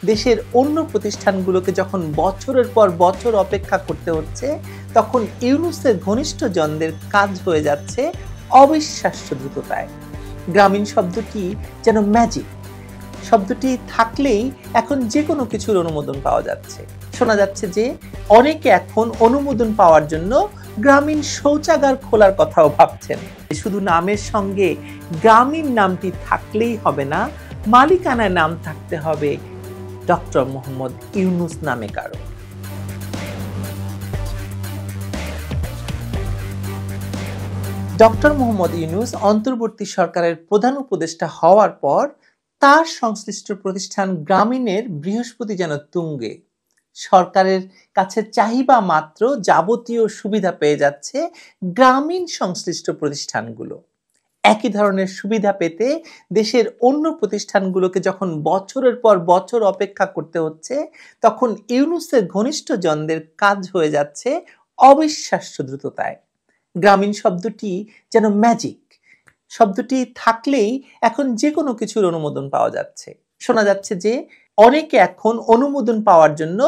দেশের অন্য প্রতিষ্ঠানগুলোকে যখন বছরের পর বছর অপেক্ষা করতে হচ্ছে, তখন ইউনূসের ঘনিষ্ঠজনদের কাজ হয়ে যাচ্ছে অবিশ্বাস্য দ্রুততায়। গ্রামীণ শব্দটি যেন ম্যাজিক। শব্দটি থাকলেই এখন যে কোনো কিছুর অনুমোদন পাওয়া যাচ্ছে। শোনা যাচ্ছে যে অনেকে এখন অনুমোদন পাওয়ার জন্য গ্রামীণ শৌচাগার খোলার কথাও ভাবছেন। শুধু নামের সঙ্গে গ্রামীণ নামটি থাকলেই হবে না, মালিকানায় নাম থাকতে হবে ডক্টর মোহাম্মদ ইউনূস নামে কারো। ডক্টর মোহাম্মদ ইউনূস অন্তর্বর্তী সরকারের প্রধান উপদেষ্টা হওয়ার পর তার সংশ্লিষ্ট প্রতিষ্ঠান গ্রামীণের বৃহস্পতি যেন তুঙ্গে। সরকারের কাছে চাহিদা মাত্র যাবতীয় সুবিধা পেয়ে যাচ্ছে গ্রামীণ সংশ্লিষ্ট প্রতিষ্ঠানগুলো। একই ধরনের সুবিধা পেতে দেশের অন্য প্রতিষ্ঠানগুলোকে যখন বছরের পর বছর অপেক্ষা করতে হচ্ছে, তখন ইউনূসের ঘনিষ্ঠজনদের কাজ হয়ে যাচ্ছে অবিশ্বাস্য দ্রুততায়। গ্রামীণ শব্দটি যেন ম্যাজিক। শব্দটি থাকলেই এখন যে কোনো কিছুর অনুমোদন পাওয়া যাচ্ছে। শোনা যাচ্ছে যে অনেকে এখন অনুমোদন পাওয়ার জন্য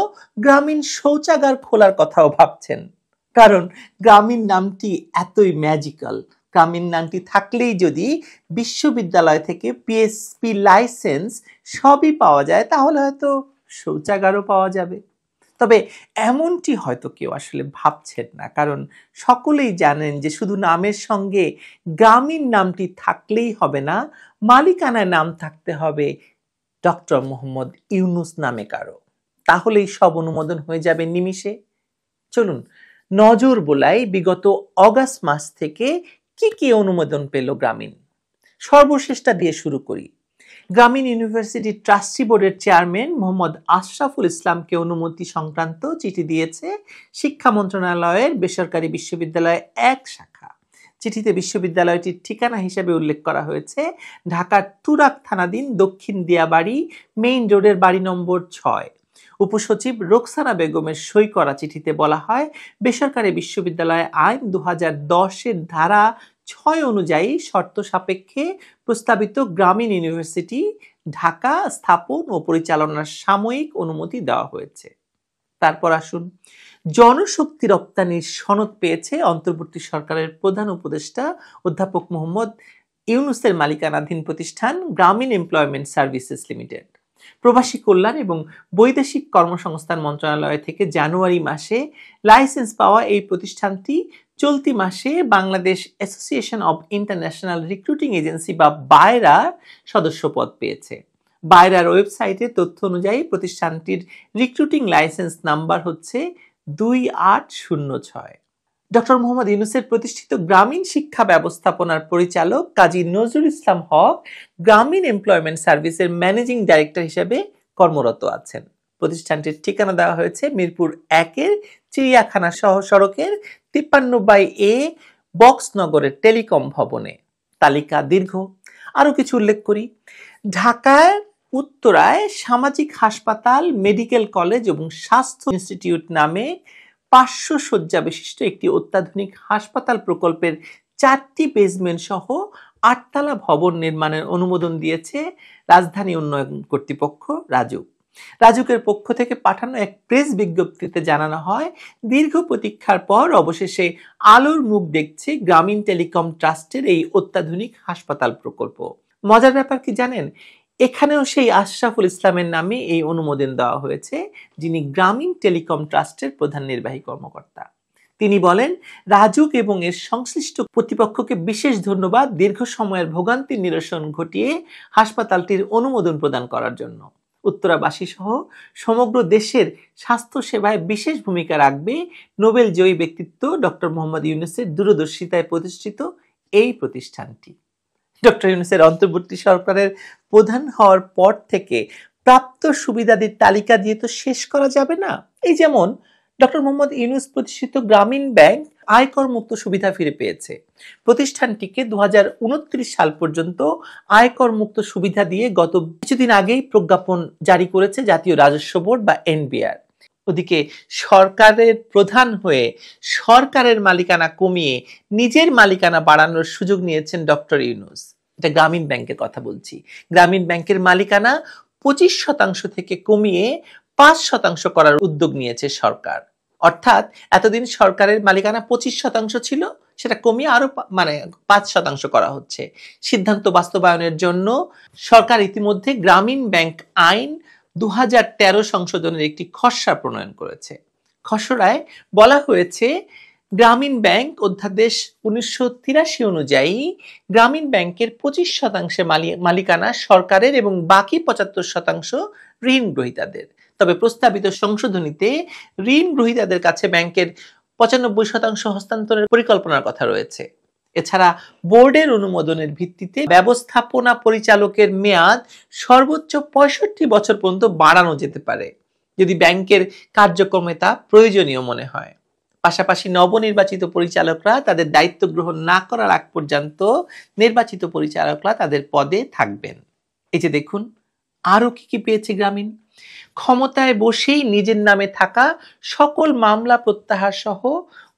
গ্রামীণ শৌচাগার খোলার কথাও ভাবছেন, কারণ গ্রামীণ নামটি এতই ম্যাজিক্যাল। গ্রামীণ নামটি থাকলেই যদি বিশ্ববিদ্যালয় থেকে পিএসপি লাইসেন্স সবই পাওয়া যায়, তাহলে হয়তো শৌচাগারও পাওয়া যাবে। তবে এমনটি হয়তো কেউ আসলে ভাবছেন না, কারণ সকলেই জানেন যে শুধু নামের সঙ্গে গ্রামীণ নামটি থাকলেই হবে না, মালিকানায় নাম থাকতে হবে ডক্টর মোহাম্মদ ইউনূস নামে কারো। তাহলেই সব অনুমোদন হয়ে যাবে নিমিষে। চলুন নজর বোলাই বিগত অগাস্ট মাস থেকে কি কি অনুমোদন পেল গ্রামীণ। সর্বশেষটা দিয়ে শুরু করি। গ্রামীণ ইউনিভার্সিটি ট্রাস্টি বোর্ডের চেয়ারম্যান মোহাম্মদ আশরাফুল ইসলামকে অনুমতি সংক্রান্ত চিঠি দিয়েছে শিক্ষা মন্ত্রণালয়ের বেসরকারি বিশ্ববিদ্যালয় ১ শাখা। চিঠিতে বিশ্ববিদ্যালয়টির ঠিকানা হিসেবে উল্লেখ করা হয়েছে ঢাকার তুরাগ থানাধীন দক্ষিণ দিয়াবাড়ি মেইন রোডের বাড়ি নম্বর ৬। উপসচিব রোকসানা বেগমের সই করা চিঠিতে বলা হয়, বেসরকারি বিশ্ববিদ্যালয় আইন ২০১০-এর ধারা ৬ অনুযায়ী শর্ত সাপেক্ষে প্রস্তাবিত গ্রামীণ ইউনিভার্সিটি ঢাকা স্থাপন ও পরিচালনার সাময়িক অনুমতি দেওয়া হয়েছে। তারপর আসুন, জনশক্তি রপ্তানির সনদ পেয়েছে অন্তর্বর্তী সরকারের প্রধান উপদেষ্টা অধ্যাপক মোহাম্মদ ইউনূসের মালিকানাধীন প্রতিষ্ঠান গ্রামীণ এমপ্লয়মেন্ট সার্ভিসেস লিমিটেড। প্রবাসী কল্যাণ এবং বৈদেশিক কর্মসংস্থান মন্ত্রণালয় থেকে জানুয়ারি মাসে লাইসেন্স পাওয়া এই প্রতিষ্ঠানটি চলতি মাসে Bangladesh association of international recruiting agency বা বায়রা সদস্যপদ পেয়েছে। বায়রার ওয়েবসাইটে তথ্য অনুযায়ী প্রতিষ্ঠানটির রিক্রুটিং লাইসেন্স নাম্বার হচ্ছে 2806। ডক্টর মোহাম্মদ ইউনূসের প্রতিষ্ঠিত গ্রামীণ শিক্ষা ব্যবস্থাপনার পরিচালক কাজী নজরুল ইসলাম হক গ্রামীণ এমপ্লয়মেন্ট সার্ভিসের ম্যানেজিং ডাইরেক্টর হিসেবে কর্মরত আছেন। প্রতিষ্ঠানটির ঠিকানা দেওয়া হয়েছে মিরপুর ১-এর চিড়িয়াখানা সহ সড়কের 53/A বক্সনগরের টেলিকম ভবনে। তালিকা দীর্ঘ, আরো কিছু উল্লেখ করি। ঢাকার উত্তরায় সামাজিক হাসপাতাল, মেডিকেল কলেজ এবং স্বাস্থ্য ইনস্টিটিউট নামে 500 শয্যা বিশিষ্ট একটি অত্যাধুনিক হাসপাতাল প্রকল্পের 4টি বেসমেন্ট সহ 8তলা ভবন নির্মাণের অনুমোদন দিয়েছে রাজধানী উন্নয়ন কর্তৃপক্ষ রাজুক। রাজুকের পক্ষ থেকে পাঠানো এক প্রেস বিজ্ঞপ্তিতে জানানো হয়, দীর্ঘ প্রতীক্ষার পর অবশেষে আলোর মুখ দেখছে গ্রামীণ টেলিকম ট্রাস্টের এই অত্যাধুনিক হাসপাতাল প্রকল্প। মজার ব্যাপার কি জানেন, এখানেও সেই আশরাফুল ইসলামের নামে এই অনুমোদন দেওয়া হয়েছে, যিনি গ্রামীণ টেলিকম ট্রাস্টের প্রধান নির্বাহী কর্মকর্তা। তিনি বলেন, রাজুক এবং এর সংশ্লিষ্ট কর্তৃপক্ষকে বিশেষ ধন্যবাদ দীর্ঘ সময়ের ভোগান্তির নিরসন ঘটিয়ে হাসপাতালটির অনুমোদন প্রদান করার জন্য। উত্তরাবাসী সহ সমগ্র দেশের স্বাস্থ্য সেবায় বিশেষ ভূমিকা রাখবে নোবেল জয়ী ব্যক্তিত্ব ডক্টর মোহাম্মদ ইউনূসের দূরদর্শিতায় প্রতিষ্ঠিত এই প্রতিষ্ঠানটি। ডক্টর ইউনূসের অন্তর্বর্তী সরকারের প্রধান হওয়ার পর থেকে প্রাপ্ত সুবিধাদির তালিকা দিয়ে তো শেষ করা যাবে না। এই যেমন ডক্টর মোহাম্মদ ইউনূস প্রতিষ্ঠিত গ্রামীণ ব্যাংক আয়কর মুক্ত সুবিধা ফিরে পেয়েছে। প্রতিষ্ঠানটিকে 2029 সাল পর্যন্ত আয়কর মুক্ত সুবিধা দিয়ে গত কিছুদিন আগেই প্রজ্ঞাপন জারি করেছে জাতীয় রাজস্ব বোর্ড বা এনবিআর। ওদিকে সরকারের প্রধান হয়ে সরকারের মালিকানা কমিয়ে নিজের মালিকানা বাড়ানোর সুযোগ নিয়েছেন ডক্টর ইউনূস। এটা গ্রামীণ ব্যাংকের কথা বলছি। গ্রামীণ ব্যাংকের মালিকানা 25% থেকে কমিয়ে 5% করার উদ্যোগ নিয়েছে সরকার। অর্থাৎ এতদিন সরকারের মালিকানা 25% ছিল, সেটা কমিয়ে আরো 5% করা হচ্ছে। সিদ্ধান্ত বাস্তবায়নের জন্য সরকার ইতিমধ্যে গ্রামীণ ব্যাংক আইন 2013 সংশোধনের একটি খসড়া প্রণয়ন করেছে। খসড়ায় বলা হয়েছে, গ্রামীণ ব্যাংক অধ্যাদেশ 1983 অনুযায়ী গ্রামীণ ব্যাংকের 25% মালিকানা সরকারের এবং বাকি 75% ঋণ গ্রহীতাদের। তবে প্রস্তাবিত সংশোধনীতে ঋণ গ্রহীতাদের কাছে ব্যাংকের 95% হস্তান্তরের পরিকল্পনার কথা রয়েছে। এছাড়া বোর্ডের অনুমোদনের ভিত্তিতে ব্যবস্থাপনা পরিচালকের মেয়াদ সর্বোচ্চ 65 বছর পর্যন্ত বাড়ানো যেতে পারে, যদি ব্যাংকের কার্যক্রমে তা প্রয়োজনীয় মনে হয়। পাশাপাশি নবনির্বাচিত পরিচালকরা তাদের দায়িত্ব গ্রহণ না করার আগ পর্যন্ত নির্বাচিত পরিচালকরা তাদের পদে থাকবেন। এই যে দেখুন, আরো কি পেয়েছে গ্রামীণ। ক্ষমতায় বসেই নিজের নামে থাকা সকল মামলা প্রত্যাহার সহ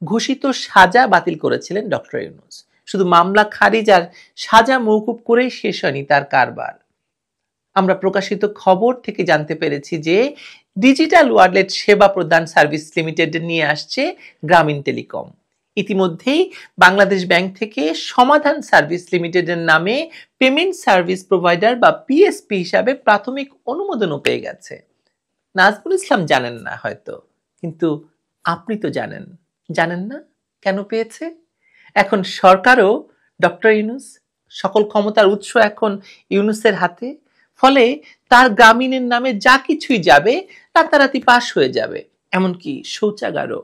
ঘোষিত সাজা বাতিল করেছিলেন ডক্টর ইউনূস। শুধু মামলা খারিজ আর সাজা মওকুফ করেই শেষ হয়নি তার কারবার। আমরা প্রকাশিত খবর থেকে জানতে পেরেছি যে ডিজিটাল ওয়ালেট সেবা প্রদান সার্ভিস লিমিটেড নিয়ে আসছে গ্রামীণ টেলিকম। ইতিমধ্যেই বাংলাদেশ ব্যাংক থেকে সমাধান সার্ভিস লিমিটেডের নামে পেমেন্ট সার্ভিস প্রোভাইডার বা পিএসপি হিসাবে প্রাথমিক অনুমোদনও পেয়ে গেছে। নাজমুল ইসলাম জানেন না হয়তো, কিন্তু আপনি তো জানেন না কেন পেয়েছে? এখন সরকারও ডক্টর ইউনূস, সকল ক্ষমতার উৎস এখন ইউনূসের হাতে। ফলে তার গ্রামীণের নামে যা কিছুই যাবে রাতারাতি পাশ হয়ে যাবে, এমনকি শৌচাগারও।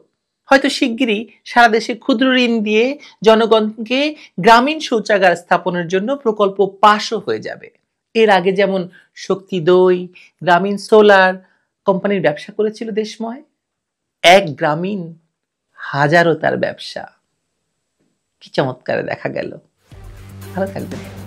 হয়তো শিগগিরই সারা দেশে ক্ষুদ্র ঋণ দিয়ে জনগণকে গ্রামীণ শৌচাগার স্থাপনের জন্য প্রকল্প পাশও হয়ে যাবে। এর আগে যেমন শক্তি দই, গ্রামীণ সোলার কোম্পানির ব্যবসা করেছিল দেশময়, এক গ্রামীণ হাজারো তার ব্যবসা। কি চমৎকারে দেখা গেল। ভালো থাকবেন।